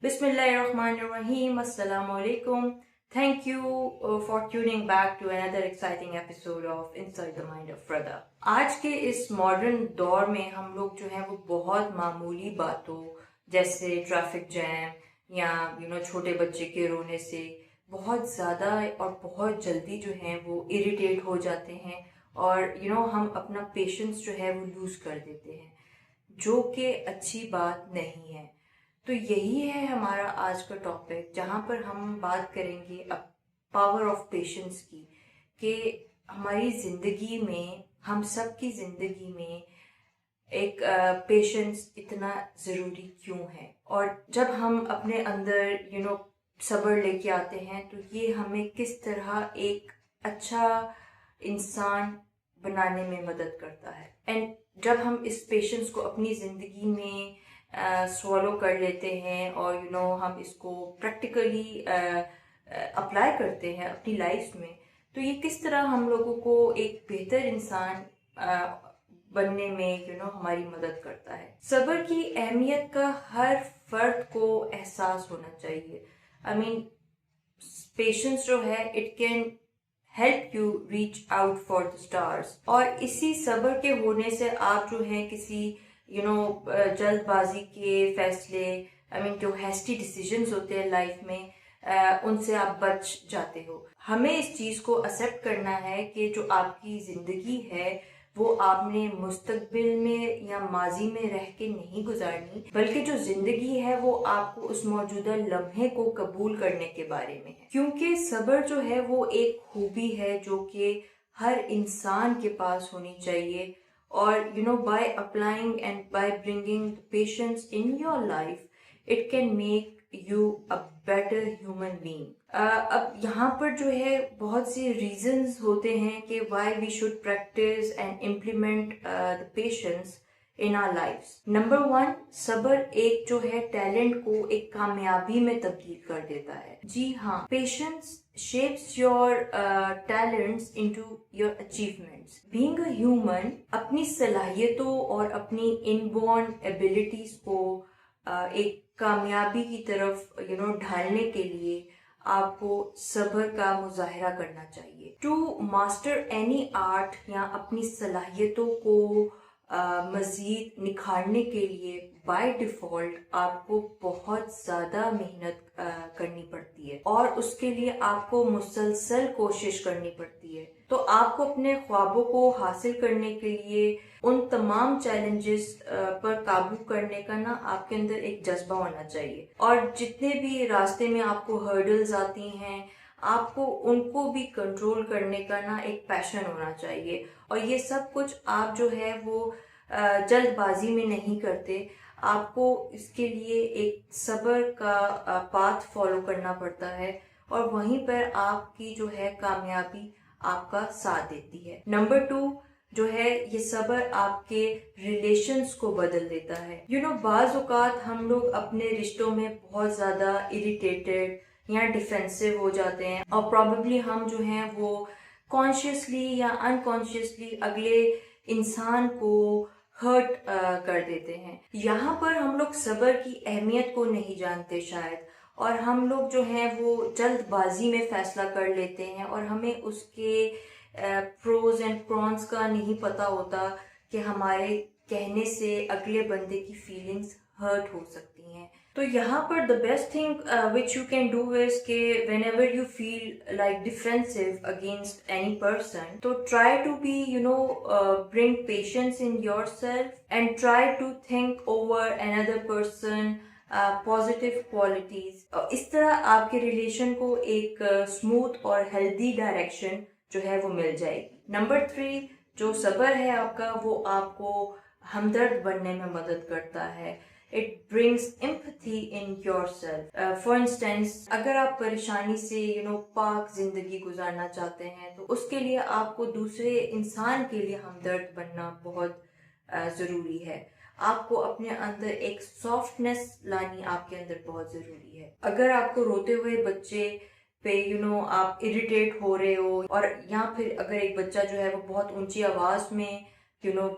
Bismillahirrahmanirrahim. Assalamu alaikum. Thank you for tuning back to another exciting episode of Inside the Mind of Rada. आज के इस modern दौर में हम लोग जो हैं वो बहुत मामूली बातों जैसे ट्रैफिक जैम या छोटे बच्चे के रोने से बहुत ज़्यादा और बहुत जल्दी जो हैं वो इरिटेट हो जाते हैं और हम अपना पेशेंस जो है वो लूज़ कर देते हैं, जो कि अच्छी बात नहीं है। तो यही है हमारा आज का टॉपिक, जहाँ पर हम बात करेंगे अब पावर ऑफ पेशेंस की, कि हमारी ज़िंदगी में, हम सब की ज़िंदगी में एक पेशेंस इतना ज़रूरी क्यों है, और जब हम अपने अंदर सब्र लेके आते हैं तो ये हमें किस तरह एक अच्छा इंसान बनाने में मदद करता है। एंड जब हम इस पेशेंस को अपनी ज़िंदगी में स्वॉलो कर लेते हैं और हम इसको प्रैक्टिकली अप्लाई करते हैं अपनी लाइफ में, तो ये किस तरह हम लोगों को एक बेहतर इंसान बनने में हमारी मदद करता है। सब्र की अहमियत का हर फर्द को एहसास होना चाहिए। आई मीन पेशेंस जो है it can help you reach out for the stars, और इसी सब्र के होने से आप जो है किसी जल्दबाजी के फैसले, जो हैस्टी डिसीजंस होते हैं लाइफ में, उनसे आप बच जाते हो। हमें इस चीज़ को एक्सेप्ट करना है कि जो आपकी ज़िंदगी है वो आपने मुस्तकबिल में या माजी में रह के नहीं गुजारनी, बल्कि जो ज़िंदगी है वो आपको उस मौजूदा लम्हे को कबूल करने के बारे में है। क्योंकि सब्र जो है वो एक खूबी है जो कि हर इंसान के पास होनी चाहिए, और by applying and by bringing patience in your life, it can make you a better human being. अब यहाँ पर जो है बहुत से reasons होते हैं कि why we should practice and implement the patience in our lives. Number 1, सब्र एक जो है टैलेंट को एक कामयाबी में तब्दील कर देता है। जी हाँ, patience shapes your talents into your achievements. Being a human, अपनी सलाहियतों और अपनी inborn abilities को एक कामयाबी की तरफ ढालने के लिए आपको सब्र का मुजाहिरा करना चाहिए। टू मास्टर एनी आर्ट, या अपनी सलाहियतों को मज़ीद निखारने के लिए बाय डिफ़ॉल्ट आपको बहुत ज़्यादा मेहनत करनी पड़ती है, और उसके लिए आपको मुसलसल कोशिश करनी पड़ती है। तो आपको अपने ख्वाबों को हासिल करने के लिए उन तमाम चैलेंजेस पर काबू करने का आपके अंदर एक जज्बा होना चाहिए, और जितने भी रास्ते में आपको हर्डल्स आती हैं आपको उनको भी कंट्रोल करने का एक पैशन होना चाहिए। और ये सब कुछ आप जो है वो जल्दबाजी में नहीं करते, आपको इसके लिए एक सब्र का पाथ फॉलो करना पड़ता है, और वहीं पर आपकी जो है कामयाबी आपका साथ देती है। नंबर 2 जो है, ये सब्र आपके रिलेशंस को बदल देता है। बाज़ औक़ात हम लोग अपने रिश्तों में बहुत ज़्यादा इरिटेटेड या डिफेंसिव हो जाते हैं, और प्रॉबेबली हम जो हैं वो कॉन्शियसली या अनकॉन्शियसली अगले इंसान को हर्ट कर देते हैं। यहाँ पर हम लोग सब्र की अहमियत को नहीं जानते शायद, और हम लोग जो हैं वो जल्दबाजी में फ़ैसला कर लेते हैं, और हमें उसके प्रोज एंड कॉन्स का नहीं पता होता कि हमारे कहने से अगले बंदे की फीलिंग्स हर्ट हो सकती हैं। तो यहाँ पर the best thing which you can do is के whenever you feel like defensive against any person, तो try to be bring patience in yourself and try to think over another person positive qualities. इस तरह आपके relation को एक smooth और healthy direction जो है वो मिल जाएगी। नंबर 3 जो सब्र है आपका, वो आपको हमदर्द बनने में मदद करता है। It brings empathy in yourself. For instance, अगर आप परेशानी से पाक जिंदगी गुजारना चाहते हैं, तो उसके लिए आपको दूसरे इंसान के लिए हमदर्द बनना बहुत ज़रूरी है। आपको अपने अंदर एक सॉफ्टनेस लानी आपके अंदर बहुत ज़रूरी है। अगर आपको रोते हुए बच्चे पे आप इरिटेट हो रहे हो, और या फिर अगर एक बच्चा जो है वो बहुत ऊंची आवाज़ में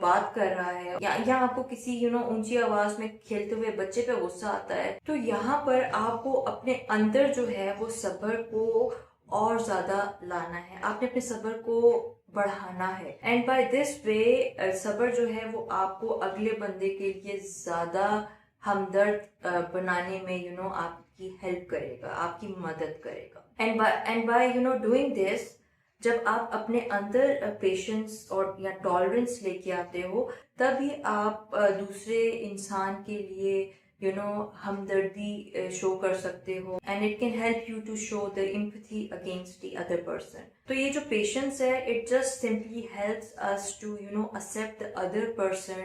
बात कर रहा है, या आपको किसी ऊंची आवाज में खेलते हुए बच्चे पे गुस्सा आता है, तो यहाँ पर आपको अपने अंदर जो है वो सब्र को और ज्यादा लाना है, आपने अपने सब्र को बढ़ाना है। एंड बाय दिस वे सब्र जो है वो आपको अगले बंदे के लिए ज्यादा हमदर्द बनाने में आपकी हेल्प करेगा, आपकी मदद करेगा। एंड बाय डूइंग दिस, जब आप अपने अंदर पेशेंस और या टॉलरेंस लेके आते हो, तभी आप दूसरे इंसान के लिए हमदर्दी शो कर सकते हो, and it can help you to show the empathy against the other person. तो ये जो पेशेंस है, it just simply helps us to accept the other person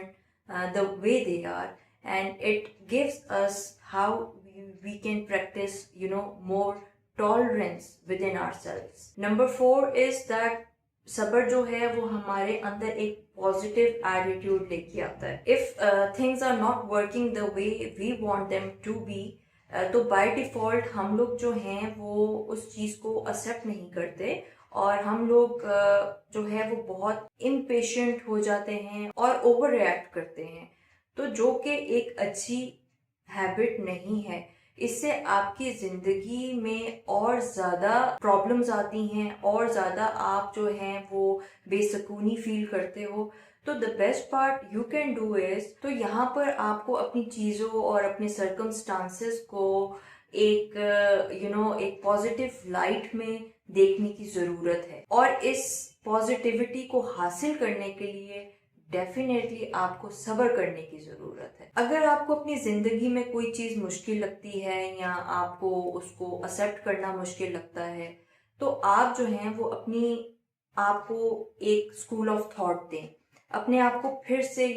the way they are, and it gives us how we can practice more tolerance within ourselves. Number 4 is that सब्र जो है वो हमारे अंदर एक पॉजिटिव एटीट्यूड लेके आता है। If things are not working the way we want them to be, तो बाय डिफॉल्ट हम लोग जो हैं वो उस चीज को एक्सेप्ट नहीं करते, और हम लोग जो है वो बहुत इम्पेशेंट हो जाते हैं और ओवर रिएक्ट करते हैं, तो जो कि एक अच्छी हैबिट नहीं है। इससे आपकी जिंदगी में और ज्यादा प्रॉब्लम्स आती हैं, और ज्यादा आप जो हैं वो बेसुकूनी फील करते हो। तो the best part you can do is, तो यहाँ पर आपको अपनी चीजों और अपने सर्कमस्टांसेस को एक एक पॉजिटिव लाइट में देखने की जरूरत है, और इस पॉजिटिविटी को हासिल करने के लिए डेफिनेटली आपको सब्र करने की जरूरत है। अगर आपको अपनी जिंदगी में कोई चीज मुश्किल लगती है या आपको उसको एक्सेप्ट करना मुश्किल लगता है, तो आप जो हैं वो अपनी आपको एक स्कूल ऑफ थॉट दें, अपने आप को फिर से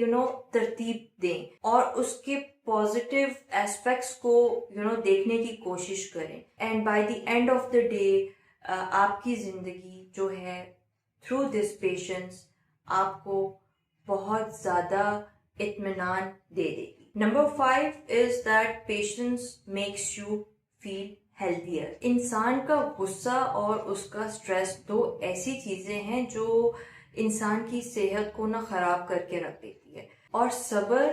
तरतीब दें, और उसके पॉजिटिव एस्पेक्ट्स को देखने की कोशिश करें। And by the end of the day आपकी जिंदगी जो है थ्रू दिस पेशेंस आपको बहुत ज्यादा इत्मीनान दे देगी। Number 5 is that patience makes you feel healthier. इंसान का गुस्सा और उसका स्ट्रेस दो ऐसी चीजें हैं जो इंसान की सेहत को ना खराब करके रख देती है, और सब्र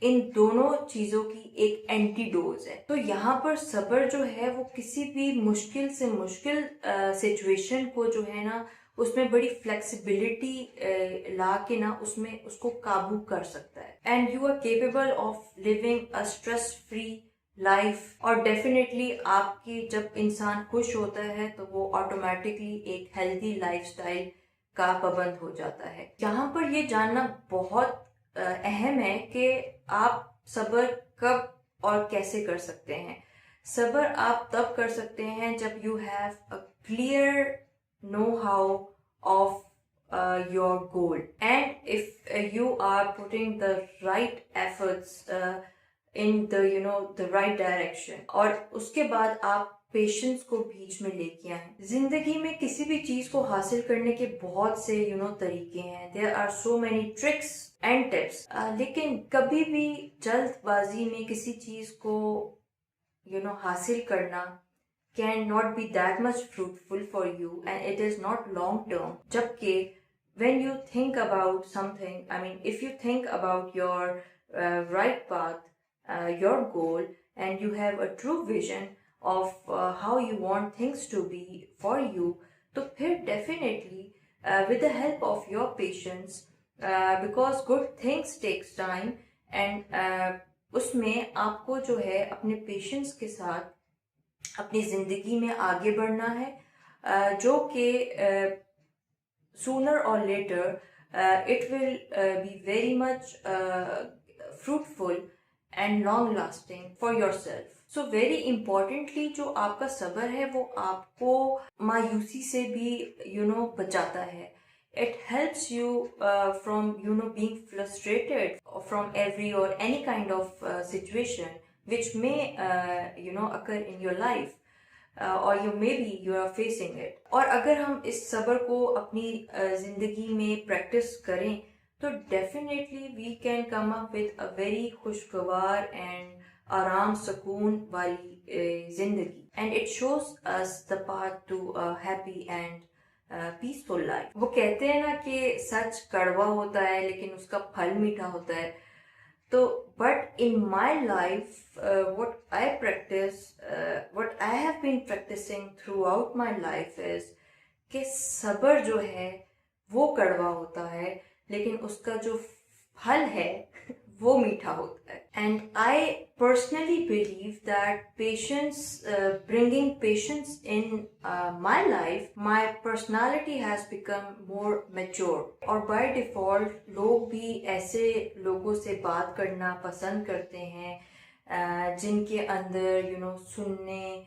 इन दोनों चीजों की एक एंटीडोज है। तो यहाँ पर सब्र जो है वो किसी भी मुश्किल से मुश्किल सिचुएशन को जो है ना उसमें बड़ी फ्लेक्सिबिलिटी ला के ना उसमें उसको काबू कर सकता है, and you are capable of living a stress free life. और डेफिनेटली आपकी जब इंसान खुश होता है तो वो ऑटोमेटिकली एक हेल्दी लाइफस्टाइल का पाबंद हो जाता है। यहाँ पर ये जानना बहुत अहम है कि आप सब्र कब और कैसे कर सकते हैं। सब्र आप तब कर सकते हैं जब you have a clear know-how of your goal, and if you are putting the right efforts in the right direction, और उसके बाद आप पेशेंस को बीच में लेके आए। जिंदगी में किसी भी चीज को हासिल करने के बहुत से तरीके हैं, there are so many tricks and tips, लेकिन कभी भी जल्दबाजी में किसी चीज को हासिल करना can not be that much fruitful for you, and it is not long term. Jabki when you think about something, I mean if you think about your right path, your goal, and you have a true vision of how you want things to be for you, to phir definitely with the help of your patience, because good things takes time, and उसमें आपको जो है अपने patience के साथ अपनी जिंदगी में आगे बढ़ना है, जो कि सूनर और later it will be very much fruitful and long lasting for yourself. So very importantly जो आपका सब्र है वो आपको मायूसी से भी बचाता है। It helps you from being frustrated from every or any kind of situation which may occur in your life, or maybe you are facing it. और अगर हम इस सब्र को अपनी जिंदगी में प्रैक्टिस करें तो definitely we can come up with a very खुशगवार एंड आराम सुकून वाली जिंदगी, and it shows us the path to a happy and peaceful life. वो कहते हैं ना कि सच कड़वा होता है लेकिन उसका फल मीठा होता है। तो but in my life what I practice, what I have been practicing throughout my life is कि सब्र जो है वो कड़वा होता है लेकिन उसका जो फल है वो मीठा होता है। And I personally believe that patience, bringing patience in my life, my personality has become more mature, और by default लोग भी ऐसे लोगों से बात करना पसंद करते हैं जिनके अंदर सुनने,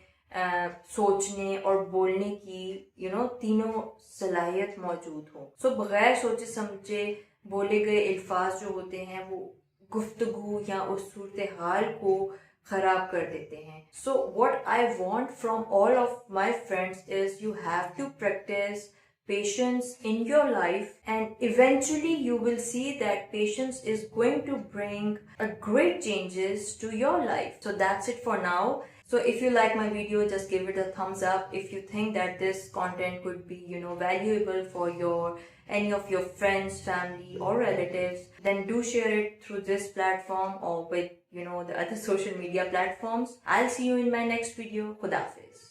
सोचने और बोलने की तीनों सलाहियत मौजूद हो। सो बगैर सोचे समझे बोले गए अल्फाज जो होते हैं वो गुफ्तगू या उस सूरत हाल को खराब कर देते हैं। So what I want from all of my friends is you have to practice patience in your life, and eventually you will see that patience is going to bring a great changes to your life. So that's it for now. So if you like my video, just give it a thumbs up. If you think that this content could be valuable for any of your friends, family or relatives, then do share it through this platform or with the other social media platforms. I'll see you in my next video. Khuda Hafiz.